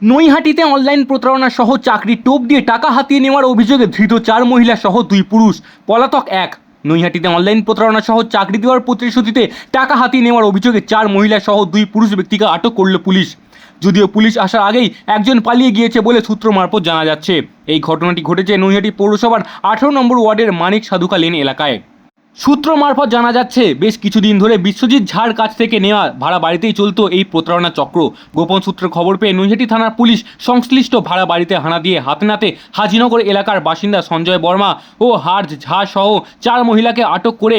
নৈহাটিতে online প্রতারণা সহ চাকরির টোপ দিয়ে টাকা হাতিয়ে নেওয়ার অভিযোগে ধৃত 4 মহিলা সহ 2 পুরুষ, পলাতক 1। নৈহাটিতে অনলাইন প্রতারণা সহ চাকরি দেওয়ার প্রতিশ্রুতিতে টাকা হাতিয়ে নেওয়ার অভিযোগে 4 মহিলা সহ 2 পুরুষ ব্যক্তিকে আটক করল পুলিশ। যদিও পুলিশ আসার আগেই একজন পালিয়ে গিয়েছে বলে সূত্র মারফত জানা যাচ্ছে। এই ঘটনাটি ঘটেছে নৈহাটি পৌরসভার 18 নম্বর ওয়ার্ডের মানিক সাধুকা লেন এলাকায়। সূত্র মারফত জানা যাচ্ছে, বেশ কিছুদিন ধরে বিশ্বজিৎ ঝাড় কাছ থেকে নেওয়া ভাড়া বাড়িতেই চলতো এই প্রতারণা চক্র। গোপন সূত্রে খবর পেয়ে নৈহাটি থানার পুলিশ সংশ্লিষ্ট ভাড়া বাড়িতে হানা দিয়ে হাতে নাতে হাজিনগর এলাকার বাসিন্দা সঞ্জয় বর্মা ও হার্জ ঝা সহ 4 মহিলাকে আটক করে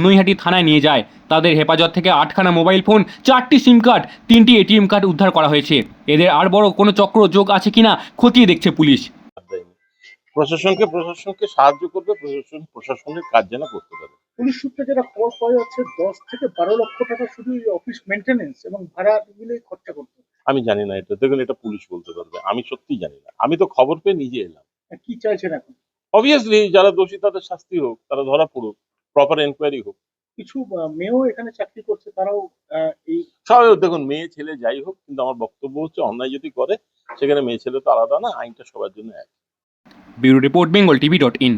নৈহাটি থানায় নিয়ে যায়। তাদের হেফাজত থেকে 8খানা মোবাইল ফোন, 4টি সিম কার্ড, 3টি এটিএম কার্ড উদ্ধার করা হয়েছে। এদের আর বড় কোনো চক্র যোগ আছে কিনা খতিয়ে দেখছে পুলিশ। প্রশাসনকে সাহায্য করবে, প্রশাসনের কাজ যেন করতে পারে। পুলিশ সূত্রে যেটা খবর পাওয়া যাচ্ছে 10 থেকে 12 লক্ষ টাকা শুধু অফিস মেইনটেনেন্স এবং ভাড়া মিলে খরচা করতে। আমি জানি না, এটা দেখুন, এটা পুলিশ বলতে পারবে, আমি সত্যিই জানি না। আমি তো খবর পেয়ে নিজে এলাম। কি চাইছেন এখন? অবভিয়াসলি যারা দোষী তাদের শাস্তি হোক, তারা ধরা পড়ুক, প্রপার এনকোয়ারি হোক। কিছু মেয়েও এখানে চাকরি করছে, তারাও এই সবাই দেখুন, মেয়ে ছেলে যাই হোক, কিন্তু আমার বক্তব্য হচ্ছে অন্যায় যদি করে সেখানে মেয়ে ছেলে তো আলাদা না, আইনটা সবার জন্য এক। Bureau report, bengaltv.in।